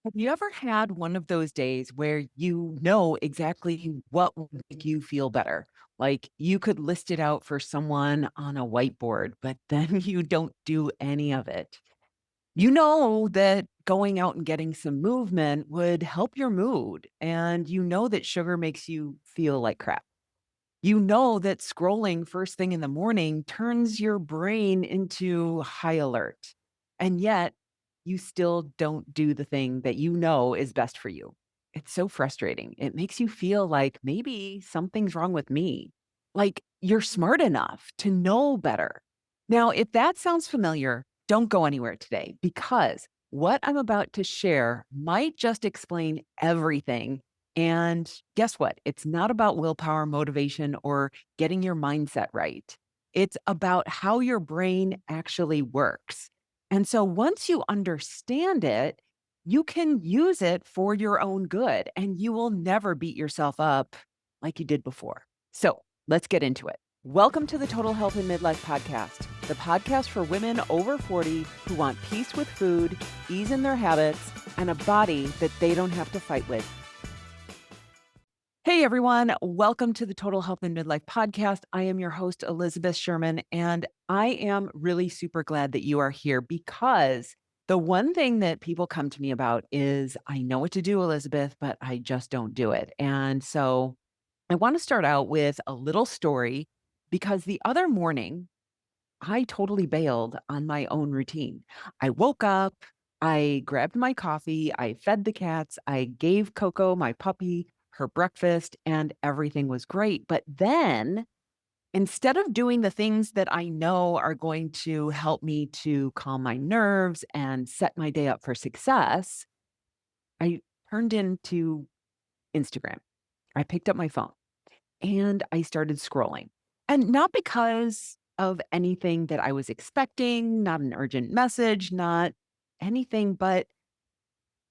Have you ever had one of those days where you know exactly what will make you feel better? Like you could list it out for someone on a whiteboard, but then you don't do any of it. You know that going out and getting some movement would help your mood, and you know that sugar makes you feel like crap. You know that scrolling first thing in the morning turns your brain into high alert. And yet, you still don't do the thing that you know is best for you. It's so frustrating. It makes you feel like maybe something's wrong with me. Like you're smart enough to know better. Now, if that sounds familiar, don't go anywhere today because what I'm about to share might just explain everything, and guess what? It's not about willpower, motivation, or getting your mindset right. It's about how your brain actually works. And so once you understand it, you can use it for your own good and you will never beat yourself up like you did before. So let's get into it. Welcome to the Total Health and Midlife Podcast, the podcast for women over 40 who want peace with food, ease in their habits, and a body that they don't have to fight with. Hey everyone, welcome to the Total Health and Midlife Podcast. I am your host, Elizabeth Sherman, and I am really super glad that you are here because the one thing that people come to me about is I know what to do, Elizabeth, but I just don't do it. And so I want to start out with a little story because the other morning, I totally bailed on my own routine. I woke up, I grabbed my coffee, I fed the cats, I gave Coco, my puppy, her breakfast, and everything was great. But then instead of doing the things that I know are going to help me to calm my nerves and set my day up for success, I turned into Instagram. I picked up my phone and I started scrolling. And not because of anything that I was expecting, not an urgent message, not anything, but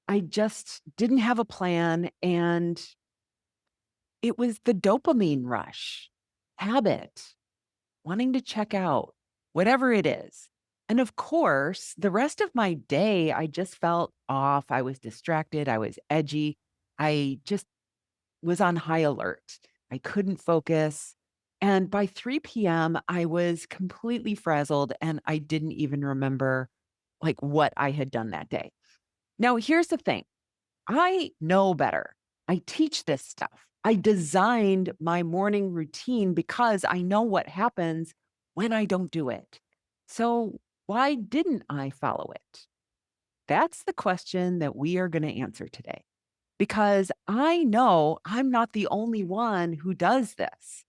I just didn't have a plan. And it was the dopamine rush, habit, wanting to check out, whatever it is. And of course, the rest of my day, I just felt off. I was distracted. I was edgy. I just was on high alert. I couldn't focus. And by 3 PM, I was completely frazzled and I didn't even remember like what I had done that day. Now, here's the thing. I know better. I teach this stuff. I designed my morning routine because I know what happens when I don't do it. So, why didn't I follow it? That's the question that we are going to answer today because I know I'm not the only one who does this.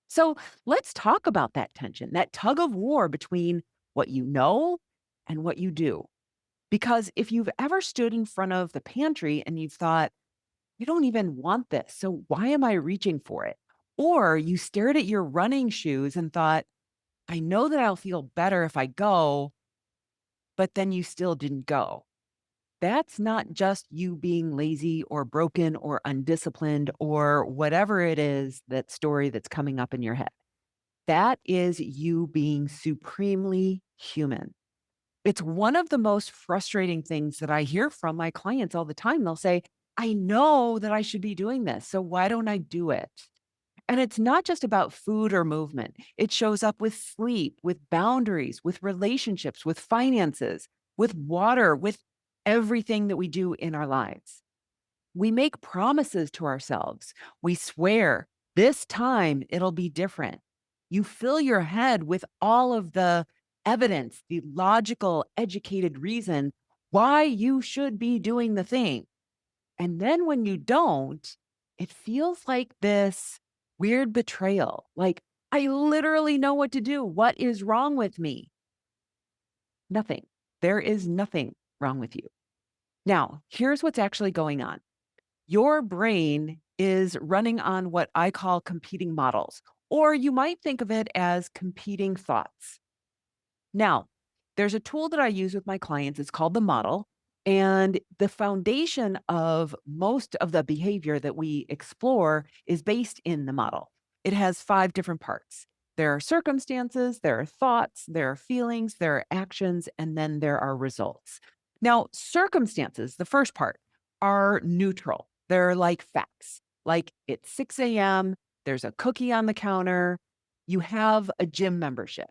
So let's talk about that tension, that tug of war between what you know and what you do. Because if you've ever stood in front of the pantry and you've thought, you don't even want this, so why am I reaching for it? Or you stared at your running shoes and thought, I know that I'll feel better if I go, but then you still didn't go. That's not just you being lazy or broken or undisciplined or whatever it is, that story that's coming up in your head. That is you being supremely human. It's one of the most frustrating things that I hear from my clients all the time. They'll say, I know that I should be doing this, so why don't I do it? And it's not just about food or movement. It shows up with sleep, with boundaries, with relationships, with finances, with water, with everything that we do in our lives. We make promises to ourselves. We swear this time it'll be different. You fill your head with all of the evidence, the logical, educated reason why you should be doing the thing. And then when you don't, it feels like this weird betrayal. Like, I literally know what to do. What is wrong with me? Nothing. There is nothing wrong with you. Now, here's what's actually going on. Your brain is running on what I call competing models, or you might think of it as competing thoughts. Now, there's a tool that I use with my clients. It's called the model. And the foundation of most of the behavior that we explore is based in the model. It has 5 different parts. There are circumstances, there are thoughts, there are feelings, there are actions, and then there are results. Now, circumstances, the first part, are neutral. They're like facts. Like it's 6 a.m., there's a cookie on the counter, you have a gym membership.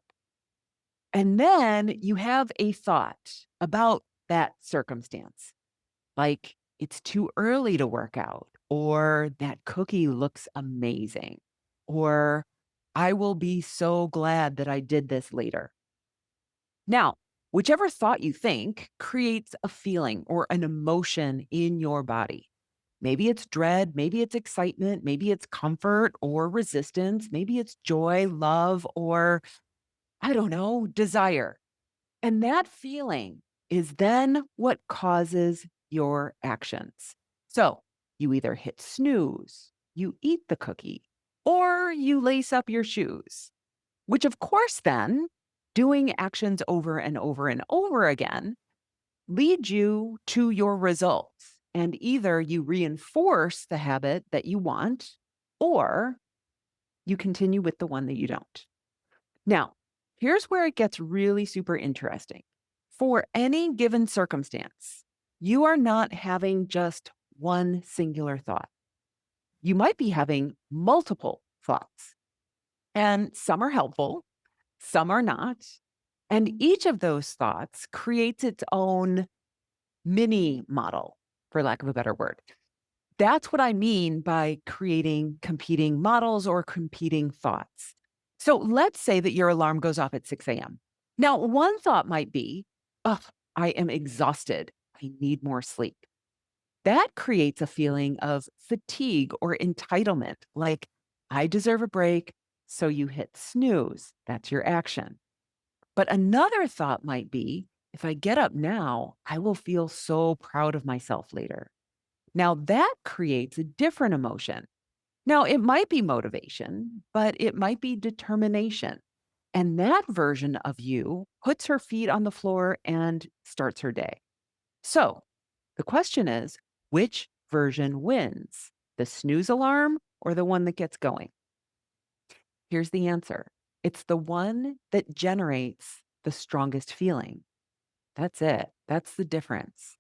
And then you have a thought about that circumstance, like it's too early to work out, or that cookie looks amazing, or I will be so glad that I did this later. Now, whichever thought you think creates a feeling or an emotion in your body. Maybe it's dread, maybe it's excitement, maybe it's comfort or resistance, maybe it's joy, love, or I don't know, desire. And that feeling is then what causes your actions. So you either hit snooze, you eat the cookie, or you lace up your shoes, which of course then doing actions over and over and over again lead you to your results. And either you reinforce the habit that you want, or you continue with the one that you don't. Now, here's where it gets really super interesting. For any given circumstance, you are not having just one singular thought. You might be having multiple thoughts, and some are helpful, some are not. And each of those thoughts creates its own mini model, for lack of a better word. That's what I mean by creating competing models or competing thoughts. So let's say that your alarm goes off at 6 a.m. Now, one thought might be, ugh, I am exhausted. I need more sleep. That creates a feeling of fatigue or entitlement, like I deserve a break. So you hit snooze. That's your action. But another thought might be, if I get up now, I will feel so proud of myself later. Now that creates a different emotion. Now it might be motivation, but it might be determination. And that version of you puts her feet on the floor and starts her day. So the question is, which version wins? The snooze alarm or the one that gets going? Here's the answer. It's the one that generates the strongest feeling. That's it. That's the difference.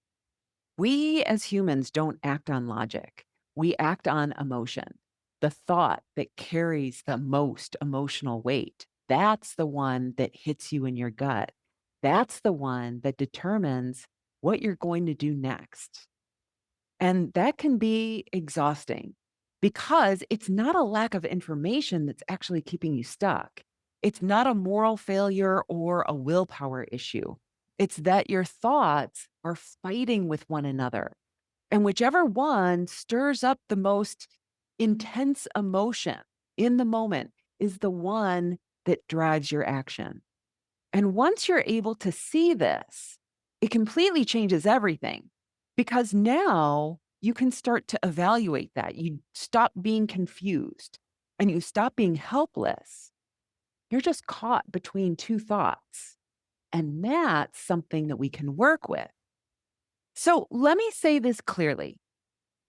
We as humans don't act on logic. We act on emotion. The thought that carries the most emotional weight, that's the one that hits you in your gut. That's the one that determines what you're going to do next. And that can be exhausting because it's not a lack of information that's actually keeping you stuck. It's not a moral failure or a willpower issue. It's that your thoughts are fighting with one another. And whichever one stirs up the most intense emotion in the moment is the one that drives your action. And once you're able to see this, it completely changes everything because now you can start to evaluate that. You stop being confused and you stop being helpless. You're just caught between two thoughts. And that's something that we can work with. So let me say this clearly.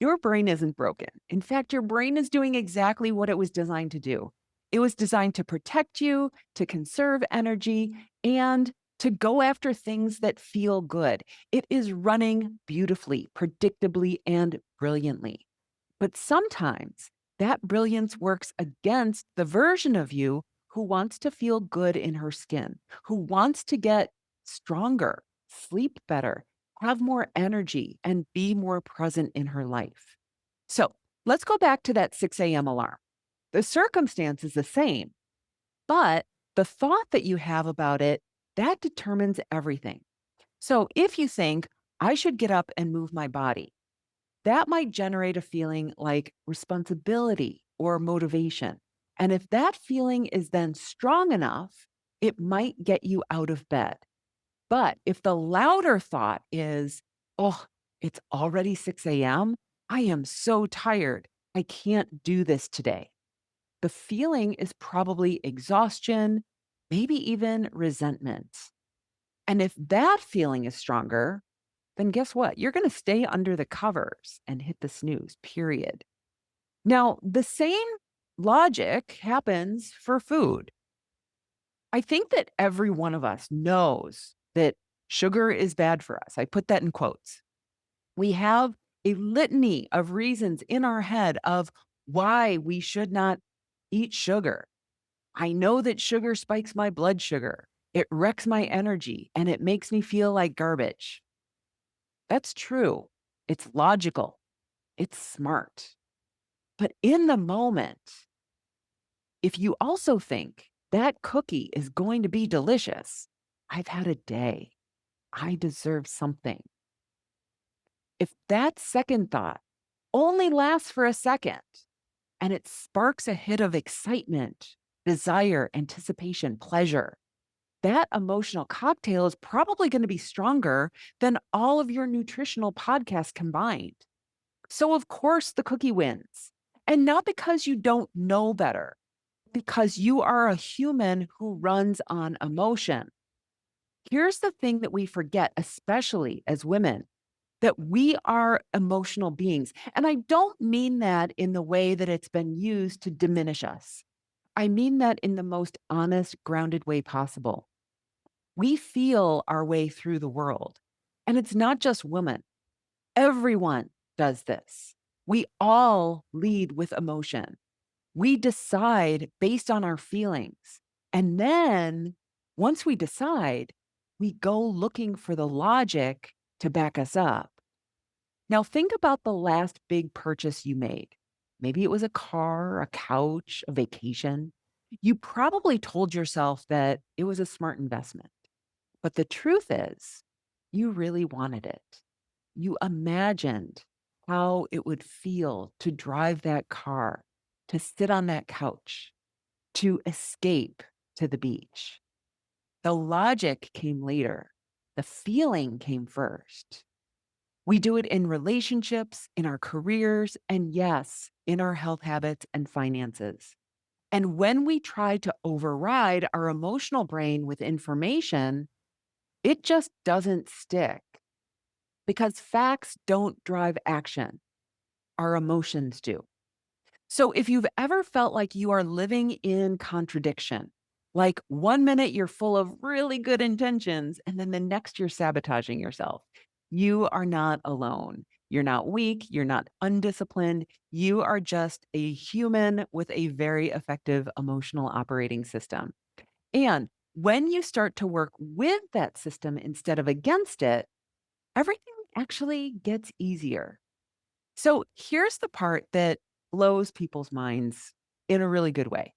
Your brain isn't broken. In fact, your brain is doing exactly what it was designed to do. It was designed to protect you, to conserve energy, and to go after things that feel good. It is running beautifully, predictably, and brilliantly. But sometimes that brilliance works against the version of you who wants to feel good in her skin, who wants to get stronger, sleep better, have more energy, and be more present in her life. So let's go back to that 6 a.m. alarm. The circumstance is the same, but the thought that you have about it, that determines everything. So if you think, I should get up and move my body, that might generate a feeling like responsibility or motivation. And if that feeling is then strong enough, it might get you out of bed. But if the louder thought is, oh, it's already 6 a.m., I am so tired. I can't do this today. The feeling is probably exhaustion, maybe even resentment. And if that feeling is stronger, then guess what? You're going to stay under the covers and hit the snooze, period. Now, the same logic happens for food. I think that every one of us knows that Sugar is bad for us. I put that in quotes. We have a litany of reasons in our head of why we should not eat sugar. I know that sugar spikes my blood sugar. It wrecks my energy and it makes me feel like garbage. That's true. It's logical. It's smart. But in the moment, if you also think that cookie is going to be delicious, I've had a day. I deserve something. If that second thought only lasts for a second and it sparks a hit of excitement, desire, anticipation, pleasure, that emotional cocktail is probably going to be stronger than all of your nutritional podcasts combined. So, of course, the cookie wins. And not because you don't know better, because you are a human who runs on emotion. Here's the thing that we forget, especially as women, that we are emotional beings. And I don't mean that in the way that it's been used to diminish us. I mean that in the most honest, grounded way possible. We feel our way through the world. And it's not just women, everyone does this. We all lead with emotion. We decide based on our feelings. And then once we decide, we go looking for the logic to back us up. Now, think about the last big purchase you made. Maybe it was a car, a couch, a vacation. You probably told yourself that it was a smart investment. But the truth is, you really wanted it. You imagined how it would feel to drive that car, to sit on that couch, to escape to the beach. The logic came later, the feeling came first. We do it in relationships, in our careers, and yes, in our health habits and finances. And when we try to override our emotional brain with information, it just doesn't stick because facts don't drive action. Our emotions do. So if you've ever felt like you are living in contradiction, like one minute you're full of really good intentions and then the next you're sabotaging yourself, you are not alone. You're not weak. You're not undisciplined. You are just a human with a very effective emotional operating system. And when you start to work with that system instead of against it, everything actually gets easier. So here's the part that blows people's minds in a really good way.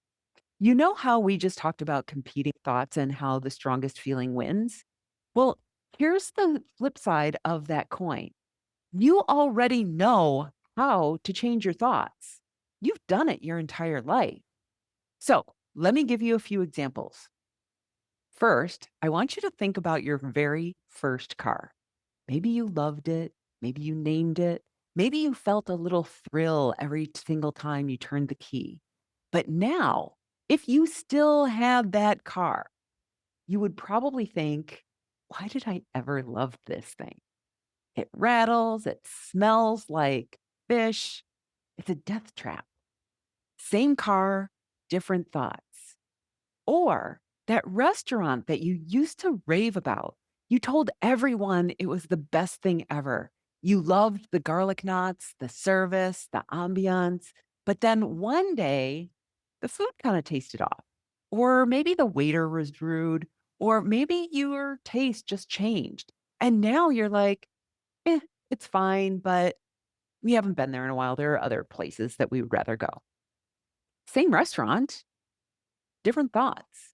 You know how we just talked about competing thoughts and how the strongest feeling wins? Well, here's the flip side of that coin. You already know how to change your thoughts. You've done it your entire life. So let me give you a few examples. First, I want you to think about your very first car. Maybe you loved it. Maybe you named it. Maybe you felt a little thrill every single time you turned the key. But now, if you still had that car, you would probably think, why did I ever love this thing? It rattles, it smells like fish. It's a death trap. Same car, different thoughts. Or that restaurant that you used to rave about. You told everyone it was the best thing ever. You loved the garlic knots, the service, the ambiance. But then one day, the food kind of tasted off. Or maybe the waiter was rude. Or maybe your taste just changed. And now you're like, eh, it's fine, but we haven't been there in a while. There are other places that we would rather go. Same restaurant, different thoughts.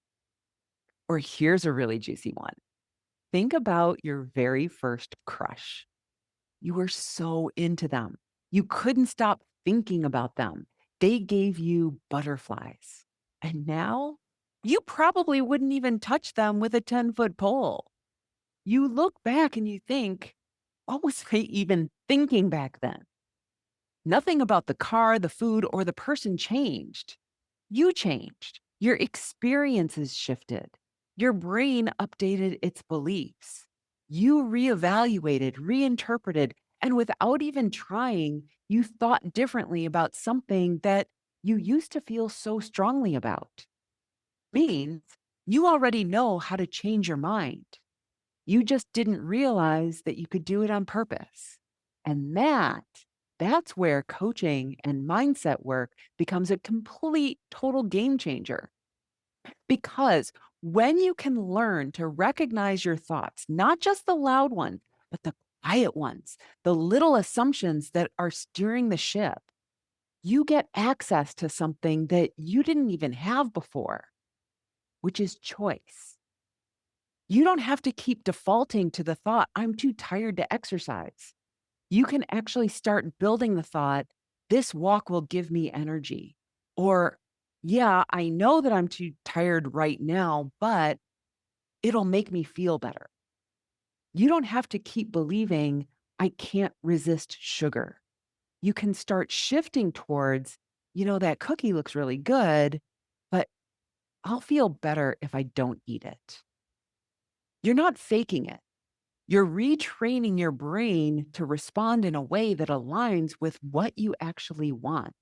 Or here's a really juicy one. Think about your very first crush. You were so into them. You couldn't stop thinking about them. They gave you butterflies. And now you probably wouldn't even touch them with a 10-foot pole. You look back and you think, what was I even thinking back then? Nothing about the car, the food, or the person changed. You changed. Your experiences shifted. Your brain updated its beliefs. You reevaluated, reinterpreted, and without even trying, you thought differently about something that you used to feel so strongly about. Means you already know how to change your mind. You just didn't realize that you could do it on purpose. And that's where coaching and mindset work becomes a complete total game changer. Because when you can learn to recognize your thoughts, not just the loud ones, but the quiet ones, the little assumptions that are steering the ship, you get access to something that you didn't even have before, which is choice. You don't have to keep defaulting to the thought, I'm too tired to exercise. You can actually start building the thought, this walk will give me energy. Or, yeah, I know that I'm too tired right now, but it'll make me feel better. You don't have to keep believing, I can't resist sugar. You can start shifting towards, that cookie looks really good, but I'll feel better if I don't eat it. You're not faking it. You're retraining your brain to respond in a way that aligns with what you actually want.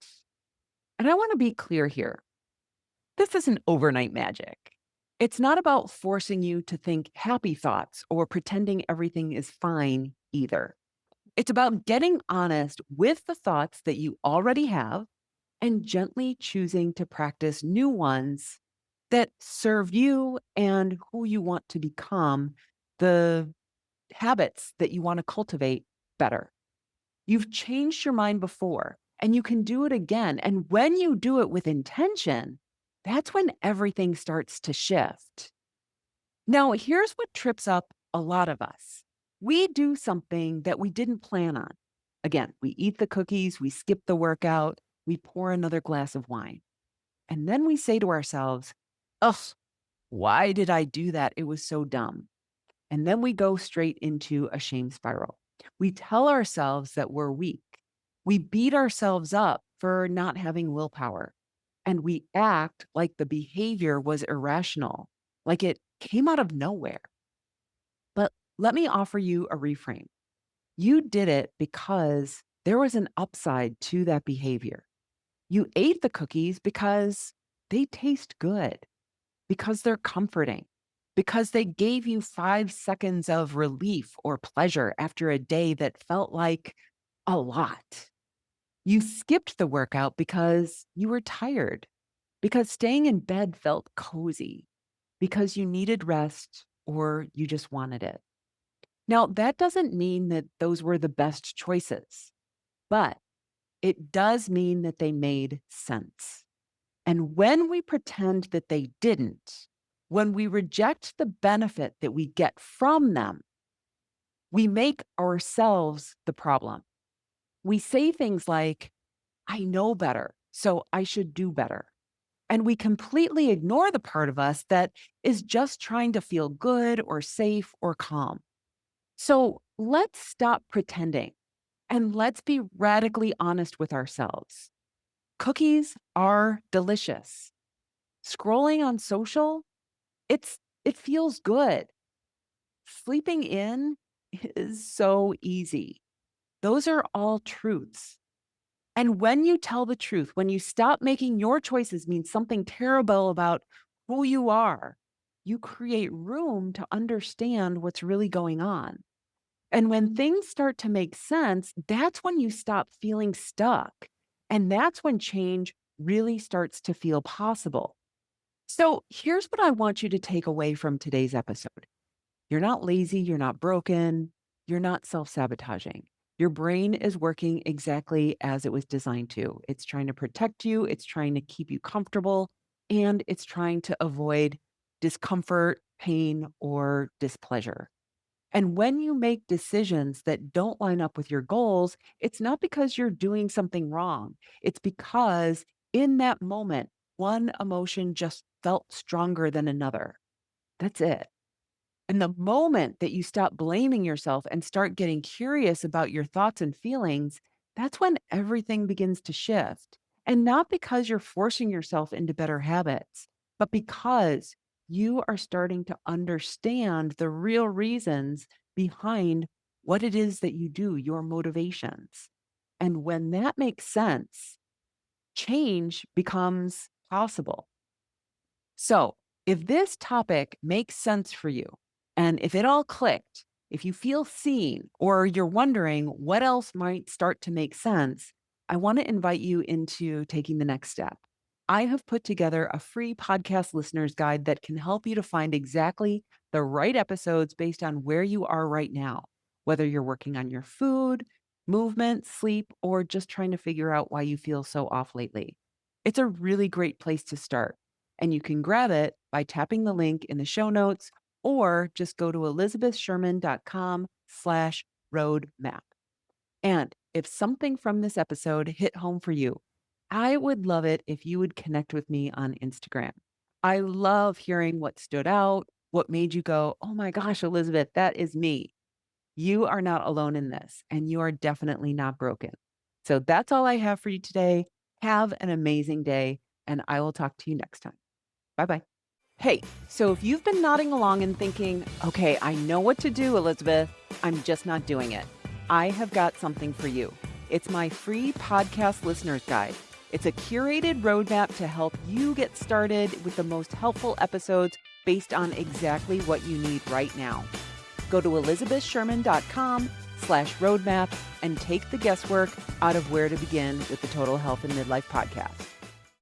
And I want to be clear here, this isn't overnight magic. It's not about forcing you to think happy thoughts or pretending everything is fine either. It's about getting honest with the thoughts that you already have and gently choosing to practice new ones that serve you and who you want to become, the habits that you want to cultivate better. You've changed your mind before and you can do it again. And when you do it with intention, that's when everything starts to shift. Now, here's what trips up a lot of us. We do something that we didn't plan on. Again, we eat the cookies, we skip the workout, we pour another glass of wine. And then we say to ourselves, ugh, why did I do that? It was so dumb. And then we go straight into a shame spiral. We tell ourselves that we're weak. We beat ourselves up for not having willpower. And we act like the behavior was irrational, like it came out of nowhere. But let me offer you a reframe. You did it because there was an upside to that behavior. You ate the cookies because they taste good, because they're comforting, because they gave you 5 seconds of relief or pleasure after a day that felt like a lot. You skipped the workout because you were tired, because staying in bed felt cozy, because you needed rest or you just wanted it. Now, that doesn't mean that those were the best choices, but it does mean that they made sense. And when we pretend that they didn't, when we reject the benefit that we get from them, we make ourselves the problem. We say things like, I know better, so I should do better. And we completely ignore the part of us that is just trying to feel good or safe or calm. So let's stop pretending and let's be radically honest with ourselves. Cookies are delicious. Scrolling on social, it feels good. Sleeping in is so easy. Those are all truths. And when you tell the truth, when you stop making your choices mean something terrible about who you are, you create room to understand what's really going on. And when things start to make sense, that's when you stop feeling stuck. And that's when change really starts to feel possible. So here's what I want you to take away from today's episode. You're not lazy, you're not broken, you're not self sabotaging. Your brain is working exactly as it was designed to. It's trying to protect you, it's trying to keep you comfortable, and it's trying to avoid discomfort, pain, or displeasure. And when you make decisions that don't line up with your goals, it's not because you're doing something wrong. It's because in that moment, one emotion just felt stronger than another. That's it. And the moment that you stop blaming yourself and start getting curious about your thoughts and feelings, that's when everything begins to shift. And not because you're forcing yourself into better habits, but because you are starting to understand the real reasons behind what it is that you do, your motivations. And when that makes sense, change becomes possible. So, if this topic makes sense for you, And if it all clicked, if you feel seen or you're wondering what else might start to make sense, I want to invite you into taking the next step. I have put together a free podcast listener's guide that can help you to find exactly the right episodes based on where you are right now, whether you're working on your food, movement, sleep, or just trying to figure out why you feel so off lately. It's a really great place to start, and you can grab it by tapping the link in the show notes or just go to elizabethsherman.com/roadmap. And if something from this episode hit home for you, I would love it if you would connect with me on Instagram. I love hearing what stood out, what made you go, oh my gosh, Elizabeth, that is me. You are not alone in this, and you are definitely not broken. So that's all I have for you today. Have an amazing day, and I will talk to you next time. Bye bye. Hey, so if you've been nodding along and thinking, okay, I know what to do, Elizabeth, I'm just not doing it, I have got something for you. It's my free podcast listener's guide. It's a curated roadmap to help you get started with the most helpful episodes based on exactly what you need right now. Go to elizabethsherman.com/roadmap and take the guesswork out of where to begin with the Total Health and Midlife podcast.